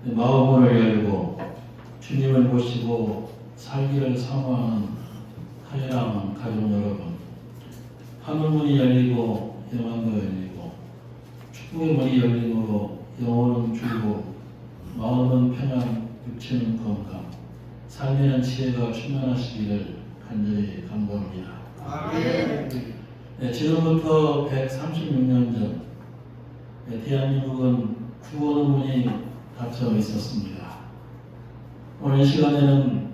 마음문을 열고 주님을 모시고 살기를 사모하는 하나님 가족 여러분, 하늘문이 열리고 영안도 열리고 축복의 문이 열림으로 영혼은 줄고 마음은 평안, 육체는 건강, 삶에는 지혜가 충만하시기를 간절히 간구합니다. 아멘. 네, 지금부터 136년 전 대한민국은 구원의 문이 닫혀 있었습니다. 오늘 시간에는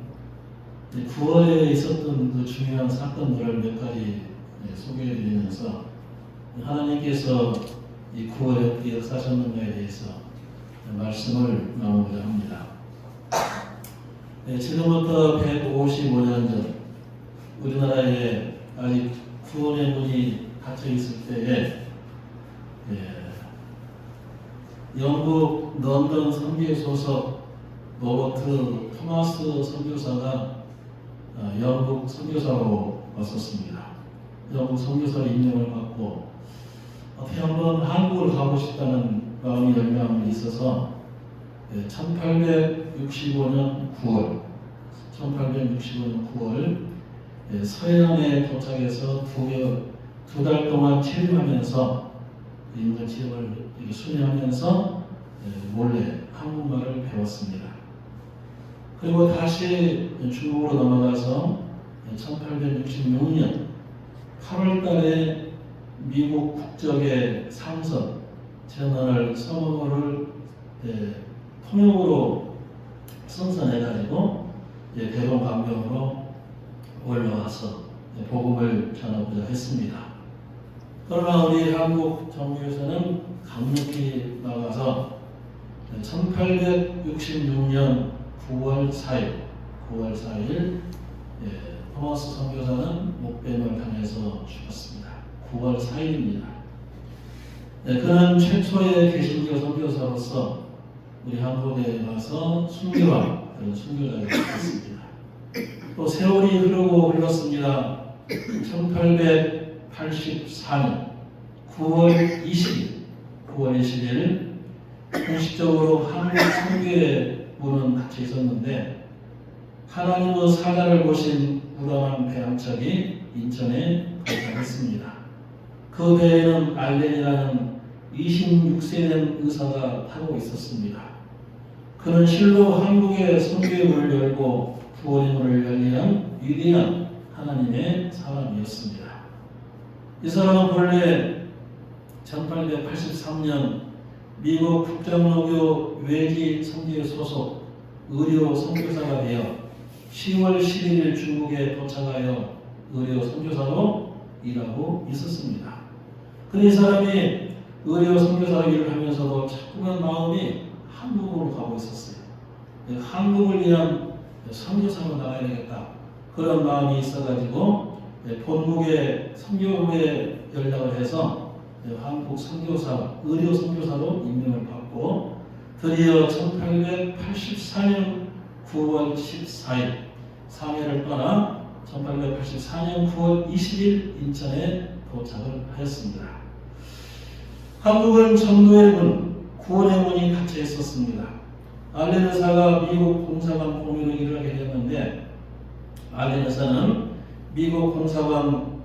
구원에 있었던 그 중요한 사건들을 몇 가지 소개해 드리면서 하나님께서 이 구원에 어떻게 역사하셨는가에 대해서 말씀을 나누고자 합니다. 지금부터 155년 전 우리나라에 아직 구원의 문이 닫혀 있을 때에 영국 런던 선교회 소속 로버트 토마스 선교사가 영국 선교사로 왔었습니다. 영국 선교사로 임명을 받고 어떻게 한번 한국을 가고 싶다는 마음이 열망이 있어서 1865년 9월 서해안에 도착해서 두 달 동안 체류하면서 인근 지역을 순회하면서 몰래 한국말을 배웠습니다. 그리고 다시 중국으로 넘어가서 1866년 8월 달에 미국 국적의 상선 제너럴 서머를 통역으로 승선해가지고 대동강경으로 올라와서 복음을 전하고자 했습니다. 그러나 우리 한국 정부에서는 강력히 나가서 1866년 9월 4일 토마스 선교사는 목배임을 당해서 죽었습니다. 9월 4일입니다. 그는 최초의 개신교 선교사로서 우리 한국에 와서 순교자가 되었습니다. 또 세월이 흘렀습니다. 1884년 9월 20일 공식적으로 한국 선교의 문은 닫혀 있었는데 하나님의 사자를 모신 무덤한 배 한 척이 인천에 도착했습니다. 그 배에는 알렌이라는 26세 된 의사가 타고 있었습니다. 그는 실로 한국의 선교의 문을 열고 구원의 문을 열리는 위대한 하나님의 사람이었습니다. 이 사람은 본래 1883년 미국 국장로교 외지 선교회 소속 의료 선교사가 되어 10월 11일 중국에 도착하여 의료 선교사로 일하고 있었습니다. 그런데 이 사람이 의료 선교사 일을 하면서도 자꾸만 마음이 한국으로 가고 있었어요. 한국을 위한 선교사로 나가야 되겠다. 그런 마음이 있어가지고 본국의 선교부에 연락을 해서 한국 선교사, 의료 선교사로 임명을 받고 드디어 1884년 9월 14일 상해를 떠나 1884년 9월 20일 인천에 도착을 하였습니다. 한국은 전도의 문, 구원의 문이 닫혀 있었습니다. 알렌 의사가 미국 공사관 공유로 일을 하게 됐는데 알렌 의사는 미국 공사관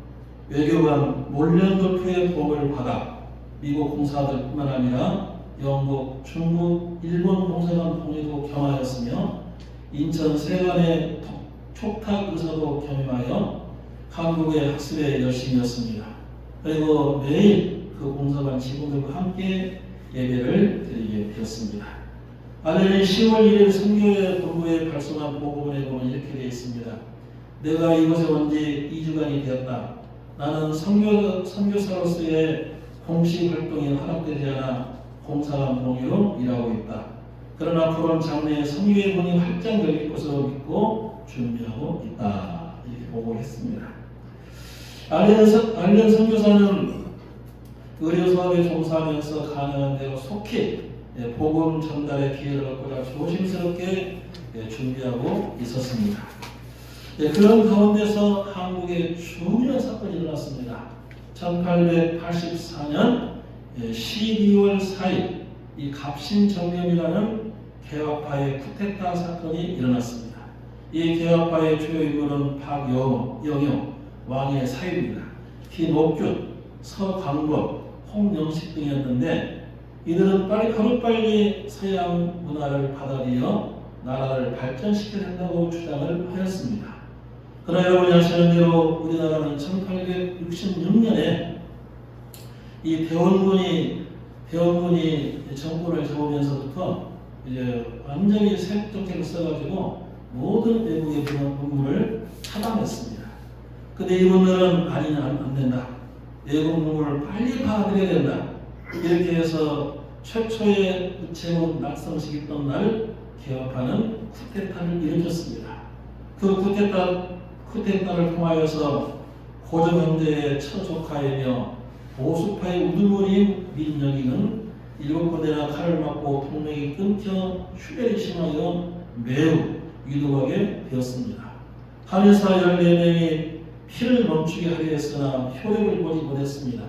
외교관 몰련도프의 도움을 받아 미국 공사들뿐만 아니라 영국, 중국, 일본 공사관 공유도 겸하였으며 인천 세관의 촉탁 의사도 겸임하여 한국의 학습에 열심이었습니다. 그리고 매일 그 공사관 직원들과 함께 예배를 드리게 되었습니다. 알렌이 10월 1일 선교회 본부에 발송한 보고문에 보면 이렇게 되어 있습니다. 내가 이곳에 온 지 2주간이 되었다. 나는 선교사로서의 공식 활동이 허락되지 않아 공사관 공유로 일하고 있다. 그러나 앞으로는 장래에 선교의 문이 활짝 열릴 것으로 믿고 준비하고 있다. 이렇게 보고했습니다. 알렌 선교사는 의료 사업에 종사하면서 가능한 대로 속히 복음 전달의 기회를 얻고자 조심스럽게 준비하고 있었습니다. 그런 가운데서 한국에 중요한 사건이 일어났습니다. 1884년 12월 4일 이 갑신정년이라는 개화파의 쿠데타 사건이 일어났습니다. 이 개화파의 주요 인물은 박영효, 왕의 사위입니다. 김옥균, 서광범, 홍영식 등이었는데 이들은 하루빨리 서양 문화를 받아들여 나라를 발전시켜야 한다고 주장을 하였습니다. 그러나 여러분이 아시는 대로 우리나라는 1866년에 이 대원군이 정권을 잡으면서부터 이제 완전히 세국 정책을 써가지고 모든 외국의 문물을 차단했습니다. 근데 이분들은 아니냐 안 된다. 외국 문물을 빨리 받아들여야 된다. 이렇게 해서 최초의 우체국 낙성식이 있던 날 개화파는 쿠데타를 일으켰습니다. 그 쿠데타를 통하여서 고종 형제의 처조카이며 보수파의 우두머리인 민영익은 7군데나 칼을 맞고 동맥이 끊겨 휴대를 심하여 매우 위독하게 되었습니다. 한의사 14명이 피를 멈추게 하려 했으나 효력을 보지 못했습니다.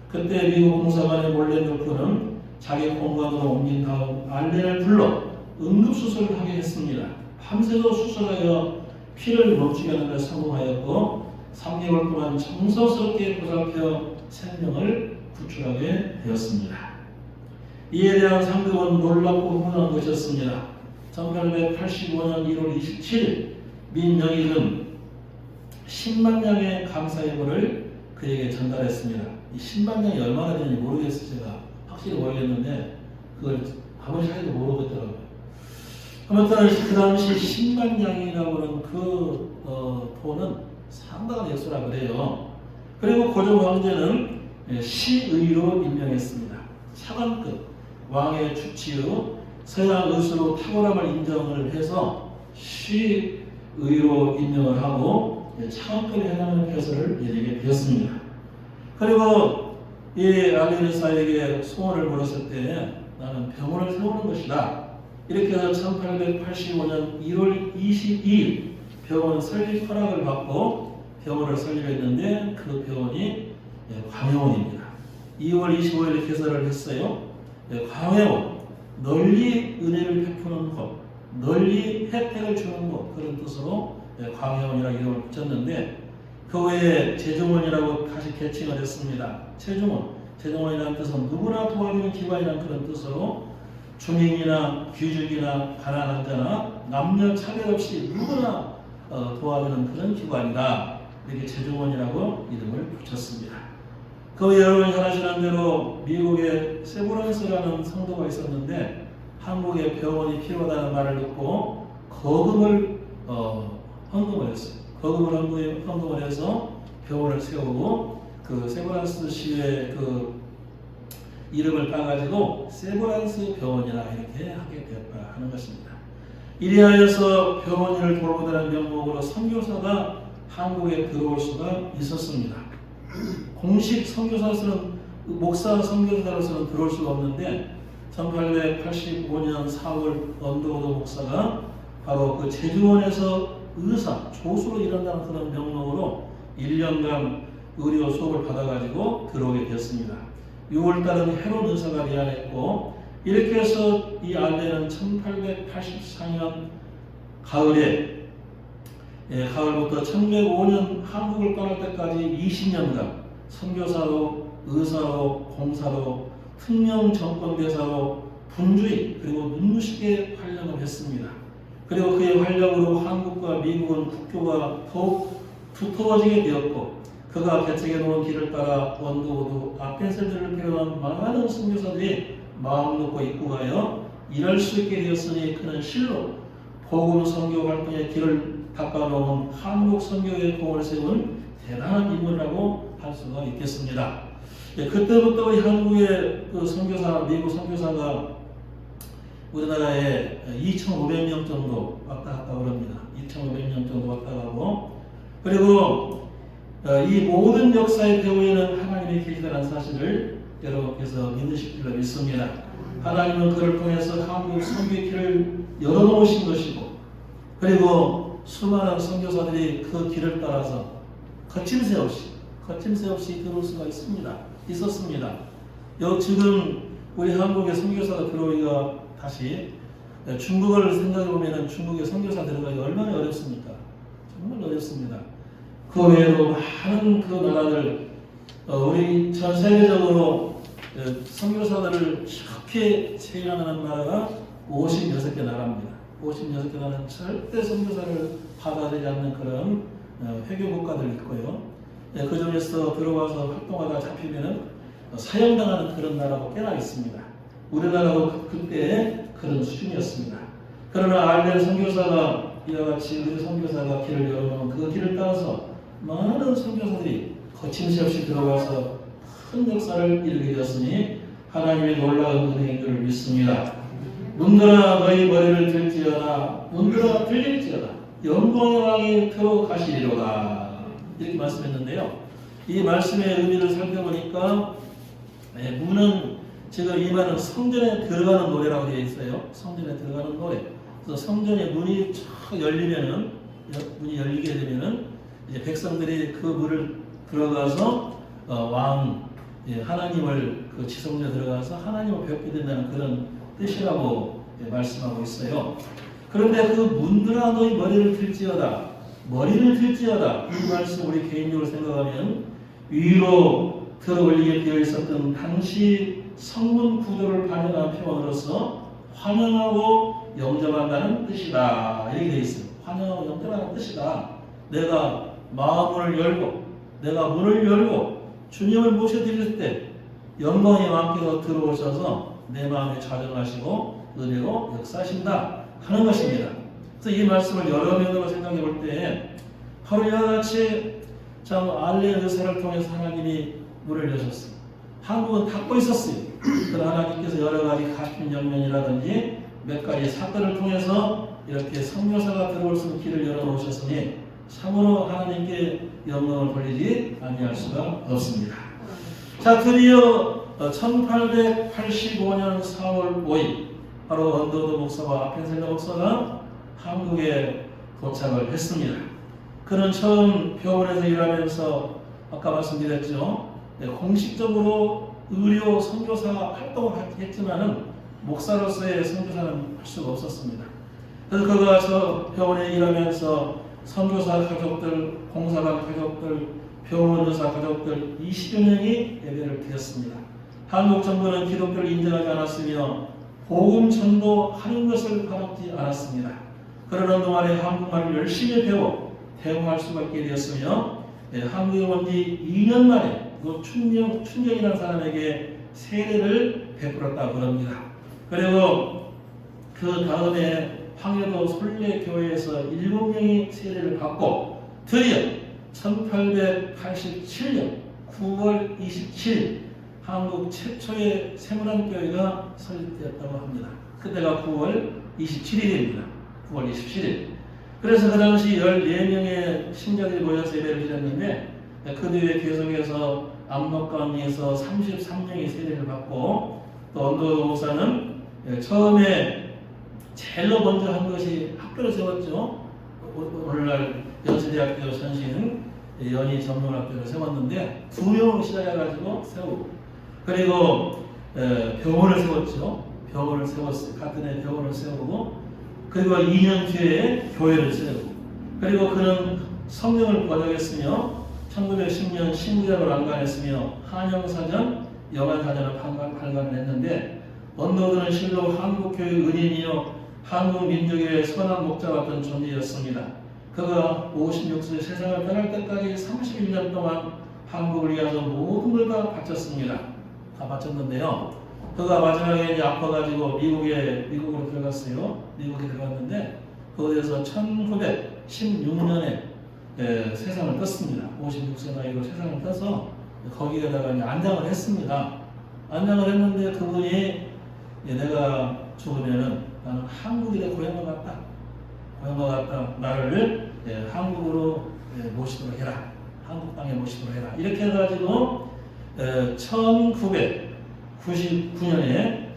그때 미국 공사관의 몰렌노크는 자기 공간으로 옮긴 다음 알렌을 불러 응급수술을 하게 했습니다. 밤새도 수술하여 피를 멈추게 하는 데 성공하였고 3개월 동안 정성스럽게 보살펴 생명을 구출하게 되었습니다. 이에 대한 상급은 놀랍고 흥분한 것이었습니다. 1885년 1월 27일 민영익은 10만 냥의 감사예물을 그에게 전달했습니다. 이 10만 냥이 얼마나 되는지 모르겠어요. 제가 확실히 모르겠는데 그걸 아무리 해도 모르겠더라고요. 아무튼 그 당시 10만 냥이라고 하는 그 돈은 상당한 액수라 그래요. 그리고 고종 황제는 시의로 임명했습니다. 차관급 왕의 주치의 서양 의술로 탁월함을 인정을 해서 시의로 임명을 하고 차관급에 해당하는 폐서를 내리게 되었습니다. 그리고 이 알레르사에게 소원을 물었을 때 나는 병원을 세우는 것이다. 이렇게 해서 1885년 1월 22일 병원 설립 허락을 받고 병원을 설립했는데 그 병원이 광해원입니다. 2월 25일에 개설을 했어요. 광해원, 널리 은혜를 베푸는 곳, 널리 혜택을 주는 곳, 그런 뜻으로 광해원이라는 이름을 붙였는데 그 외에 재중원이라고 다시 개칭을 했습니다. 재중원이라는 뜻은 누구나 도와주는 기관이라는 그런 뜻으로 주민이나 귀족이나 가난한 자나 남녀 차별 없이 누구나 도와주는 그런 기관이다. 이렇게 재중원이라고 이름을 붙였습니다. 그 외에 여러분이 잘 아시는 대로 미국의 세브란스라는 성도가 있었는데 한국에 병원이 필요하다는 말을 듣고 거금을 헌금을 했어요. 거금을 헌금을 해서 병원을 세우고 그 세브란스 시의 그 이름을 따가지고 세브란스 병원이라 이렇게 하게 되었다 하는 것입니다. 이리하여서 병원일을 돌보다는 명목으로 선교사가 한국에 들어올 수가 있었습니다. 공식 선교사로서는 목사 선교사로서는 들어올 수가 없는데 1885년 4월 언더우드 목사가 바로 그 제주원에서 의사, 조수로 일한다는 그런 명목으로 1년간 의료 수업을 받아가지고 들어오게 되었습니다. 6월달은 헤론 의사가 내한했고 이렇게 해서 이 알렌은 1884년 가을부터 1905년 한국을 떠날 때까지 20년간 선교사로, 의사로, 공사로, 특명 정권대사로 분주히 그리고 눈부시게 활약을 했습니다. 그리고 그의 활약으로 한국과 미국은 국교가 더욱 두터워지게 되었고 그가 개척해 놓은 길을 따라 원도우드 아펜셀들을 비롯한 많은 선교사들이 마음 놓고 입고 가여 일할 수 있게 되었으니 그는 실로 복음 선교 활동의 길을 닦아놓은 한국 선교의 공을 세운 대단한 인물이라고 할 수가 있겠습니다. 그때부터 우리 한국의 그 선교사, 미국 선교사가 우리나라에 2,500명 정도 왔다 갔다 그럽니다. 2,500명 정도 왔다 가고 그리고 이 모든 역사의 배후에는 하나님의 계시다는 사실을 여러분께서 믿으실 줄로 믿습니다. 하나님은 그를 통해서 한국 선교의 길을 열어놓으신 것이고 그리고 수많은 선교사들이 그 길을 따라서 거침새 없이 들어올 수가 있었습니다. 지금 우리 한국의 선교사가 들어오기가 다시 중국을 생각해 보면은 중국의 선교사 들어가기 얼마나 어렵습니까? 정말 어렵습니다. 그 외에도 많은 그 나라들, 우리 전 세계적으로 선교사들을 쉽게 채용하는 나라가 56개 나라입니다. 56개 나라는 절대 선교사를 받아들이지 않는 그런 회교 국가들이 있고요. 그 중에서 들어와서 활동하다 잡히면은 사형당하는 그런 나라가 꽤나 있습니다. 우리나라도 그때 그런 수준이었습니다. 그러나 알덴 선교사가 이와 같이 우리 선교사가 길을 열어놓은 그 길을 따라서 많은 선교사들이 거침없이 없이 들어가서 큰 역사를 이루게 되었으니 하나님의 놀라운 은혜인 줄 믿습니다. 문들아 너희 머리를 들지어다. 문들아 들릴지어다. 영광의 왕이 들어가시리로다. 이렇게 말씀했는데요. 이 말씀의 의미를 살펴보니까 문은 지금 이 말은 성전에 들어가는 노래라고 되어 있어요. 성전에 들어가는 노래. 그래서 성전의 문이 쫙 열리면은, 문이 열리게 되면은 이제 백성들이 그 문을 들어가서 하나님을 그 지성전에 들어가서 하나님을 뵙게 된다는 그런 뜻이라고 말씀하고 있어요. 그런데 그 문들아 너희 머리를 들지어다. 머리를 들지어다. 이 말씀 우리 개인적으로 생각하면 위로 들어 올리게 되어 있었던 당시 성문 구조를 반영한 표현으로서 환영하고 영접한다는 뜻이다. 이렇게 되어 있어요. 환영하고 영접하는 뜻이다. 내가 마음을 열고 내가 문을 열고 주님을 모셔드릴 때 영광의 왕께서 들어오셔서 내 마음에 좌정하시고 은혜로 역사하신다 하는 것입니다. 그래서 이 말씀을 여러 면으로 생각해 볼 때 바로 이와 같이 참 알레 의사를 통해서 하나님이 문을 여셨어요. 한국은 닫고 있었어요. 그러나 하나님께서 여러 가지 가심 연면이라든지 몇 가지 사건을 통해서 이렇게 선교사가 들어올 수 있는 길을 열어놓으셨으니 참으로 하나님께 영광을 돌리지 아니할 수가 없습니다. 자, 드디어 1885년 4월 5일 바로 언더우드 목사와 아펜셀러 목사가 한국에 도착을 했습니다. 그는 처음 병원에서 일하면서 아까 말씀드렸죠. 공식적으로 의료 선교사 활동을 했지만은 목사로서의 선교사는 할 수가 없었습니다. 그래서 그가 저 병원에 일하면서 선교사 가족들, 공사관 가족들, 병원 의사 가족들 20여 명이 예배를 드렸습니다. 한국 정부는 기독교를 인정하지 않았으며 복음 전도하는 것을 바라지 않았습니다. 그러는 동안에 한국말을 열심히 배워 대응할 수밖에 되었으며 한국에 온 지 2년 만에 그 춘정이라는 사람에게 세례를 베풀었다고 합니다. 그리고 그 다음에 황해도 솔례교회에서 7명이 세례를 받고 드디어 1887년 9월 27일 한국 최초의 세문안교회가 설립되었다고 합니다. 그때가 9월 27일입니다. 9월 27일. 그래서 그 당시 14명의 신자들이 모여서 예배를 드렸는데 그 뒤에 계속해서 압록강에서 33명이 세례를 받고 또 언더우드 목사는 처음에 제일 먼저 한 것이 학교를 세웠죠. 오늘날 연세대학교 전신 연희 전문학교를 세웠는데 2명으로 시작해가지고 세우고 그리고 병원을 세웠죠. 병원을 세웠어요. 같은 해 병원을 세우고 그리고 2년 뒤에 교회를 세우고 그리고 그는 성경을 번역했으며 1910년 신구약을 완간했으며 한영사전, 영안사전을 발간을 했는데 언더우드는 실로 한국교회 은인이요 한국 민족의 선한 목자 같은 존재였습니다. 그가 56세 세상을 떠날 때까지 31년 동안 한국을 위해서 모든 걸 다 바쳤습니다. 다 바쳤는데요. 그가 마지막에 이제 아파가지고 미국으로 들어갔어요. 미국에 들어갔는데 거기에서 1916년에 세상을 떴습니다. 56세 나이로 세상을 떠서 거기에다가 이제 안장을 했습니다. 안장을 했는데 그분이 내가 죽으면은 나는 한국에 고향과 같다. 고향과 같다. 나를 한국으로 모시도록 해라. 한국 땅에 모시도록 해라. 이렇게 해가지고 1999년에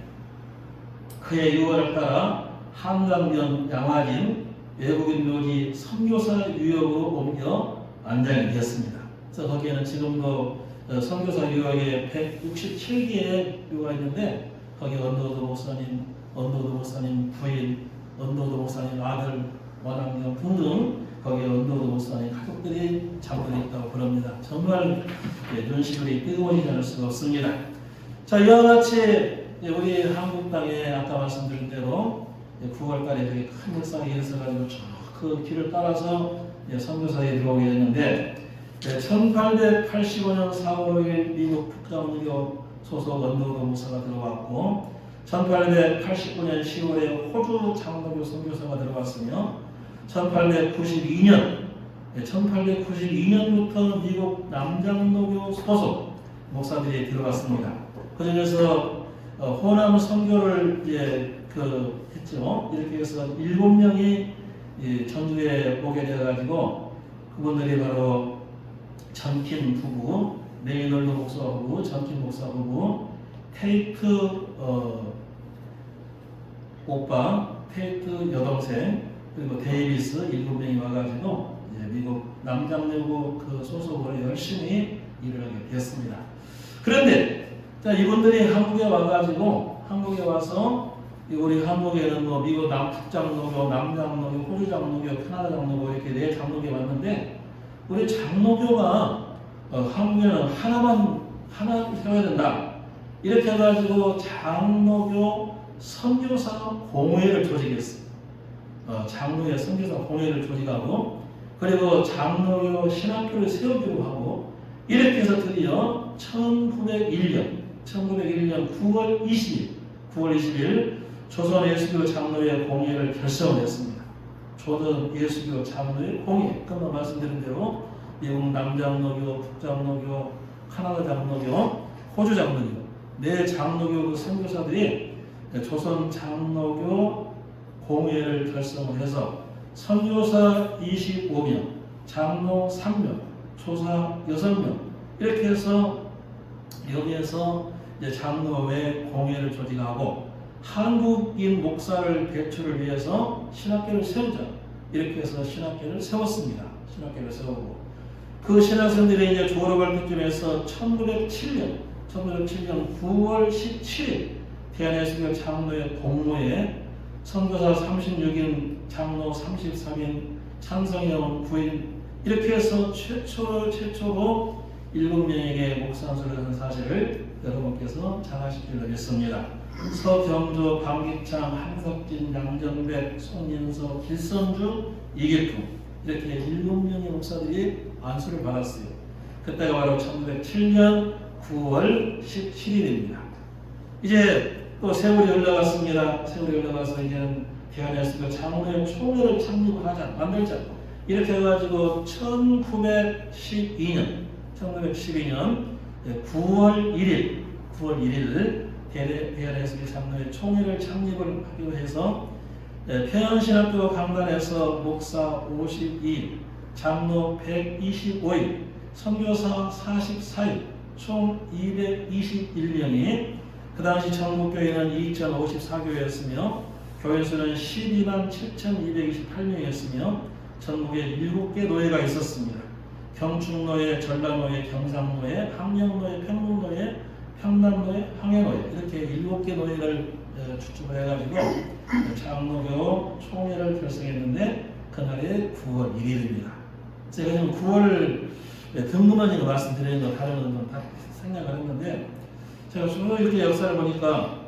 그의 유언을 따라 한강변 양화진 외국인 묘지 선교사 유역으로 옮겨 안장이 되었습니다. 그래서 거기에는 지금도 선교사 유역에 167개의 묘가 있는데 거기 언더우드 목사님, 언더우드 목사님 부인, 언더우드 목사님 아들, 원학령 등등 거기에 언더우드 목사님 가족들이 잠들어 있다고 그럽니다. 정말 눈시울이 뜨거워지지 않을 수가 없습니다. 자, 이와 같이 우리 한국 땅에 아까 말씀드린 대로 9월달에 되게 큰 역사가 일어서가지고 그 길을 따라서 선교사에 들어오게 됐는데 1885년 4월 5일 미국 북장로교 소속 언더우드 목사가 들어왔고 1889년 10월에 호주 장로교 선교사가 들어왔으며 1892년부터 미국 남장로교 소속 목사들이 들어갔습니다. 그 중에서 호남 선교를 했죠. 이렇게 해서 7명이 전주에 오게 되어가지고 그분들이 바로 전킨 부부, 레이널드 목사 부부, 전킨 목사 부부, 테이트 오빠, 테이트 여동생, 그리고 데이비스 7명이 와가지고 이제 미국 남장로교 그 소속으로 열심히 일을 하게 되었습니다. 그런데 자, 이분들이 한국에 와가지고 한국에 와서 우리 한국에는 뭐 미국 북장로교, 남장로교, 호주 장로교, 캐나다 장로교 이렇게 4장로교가 왔는데 우리 장로교가 한국에는 하나 세워야 된다. 이렇게 해가지고 장로교 선교사 공회를 조직했어요. 장로의 선교사 공회를 조직하고 그리고 장로교 신학교를 세우기로 하고 이렇게 해서 드디어 1901년 9월 20일 조선 예수교 장로회 공회를 결성했습니다. 조선 예수교 장로회 공회, 금방 말씀드린 대로 미국 남장로교, 북장로교, 캐나다 장로교, 호주 장로교, 4장로교 선교사들이 조선 장로교 공회를 결성을 해서 선교사 25명, 장로 3명, 조사 6명 이렇게 해서 여기에서 장로회 공회를 조직하고 한국인 목사를 배출을 위해서 신학교를 세우자 이렇게 해서 신학교를 세웠습니다. 신학교를 세우고 그 신학생들이 이제 졸업할 때쯤에서 1907년 9월 17일 대한예수교 장로회 공모에 선교사 36인, 장로 33인, 찬성형 9인 이렇게 해서 최초로 7명에게 목사 안수를 하는 사실을 여러분께서 장하시기를 하겠습니다. 서경조, 방기창, 한석진, 양정백, 송인서, 길선주, 이계풍 이렇게 7명의 목사들이 안수를 받았어요. 그때가 바로 1907년 9월 17일입니다. 이제 또 세월이 흘러갔습니다. 세월이 흘러가서 이제 대한예수교 장로회 총회를 창립을 만들자. 이렇게 해가지고 1912년 9월 1일 대한예수교 장로회 총회를 창립을 하기로 해서 평양신학교 강단에서 목사 52인, 장로 125인, 선교사 44인, 총 221명이 그 당시 전국교회는 2054교회였으며 교회수는 12만 7,228명이었으며 전국에 7개 노예가 있었습니다. 경축노예, 전라노예, 경상노예, 함령노예, 평릉노예, 평남노예, 황해노예 이렇게 7개 노예를 추측을 해가지고 장로교 총회를 결성했는데 그날이 9월 1일입니다. 제가 지금 9월 등문원이가 말씀드리는 거 다른 건 다 생략을 했는데 제가 쭉 이렇게 역사를 보니까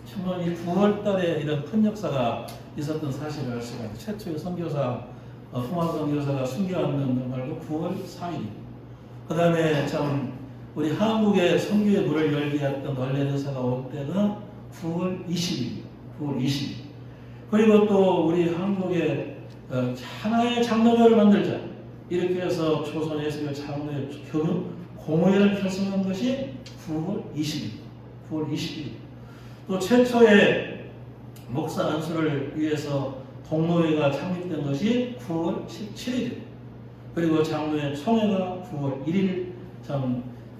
정말 이 9월 달에 이런 큰 역사가 있었던 사실을 알 수가 있어요. 최초의 선교사, 후만 선교사가 순교하는 말고 9월 4일. 그 다음에 참 우리 한국의 선교의 문을 열게 했던 얼레르사가 올 때는 9월 20일. 9월 20일. 그리고 또 우리 한국에 하나의 장로교를 만들자. 이렇게 해서 조선 예수교 장로회 공회를 결성한 것이 9월 20일. 9월 20일. 또 최초의 목사 안수를 위해서 동로회가 창립된 것이 9월 17일. 그리고 장로회 총회가 9월 1일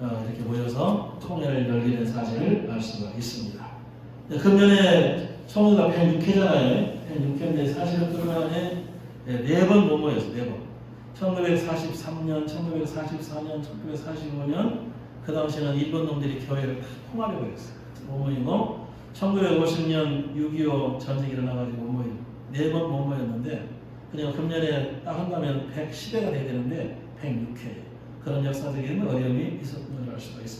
이렇게 모여서 총회를 열게 된 사실을 알 수가 있습니다. 금년에 총회가 106회잖아요. 106회인데 사실은 그동안에 4번 못 모였어요. 4번. 1943년, 1944년, 1945년 그 당시에는 일본 놈들이 교회를 다 통하려고 했어요. 못 모이고 1950년 6.25 전쟁이 일어나가지고 뭐 4번 못 모였는데 그냥 금년에 딱 한다면 110회가 돼야 되는데 106회. 그런 역사적인 어려움이 있었던 걸 알 수가 있습니다.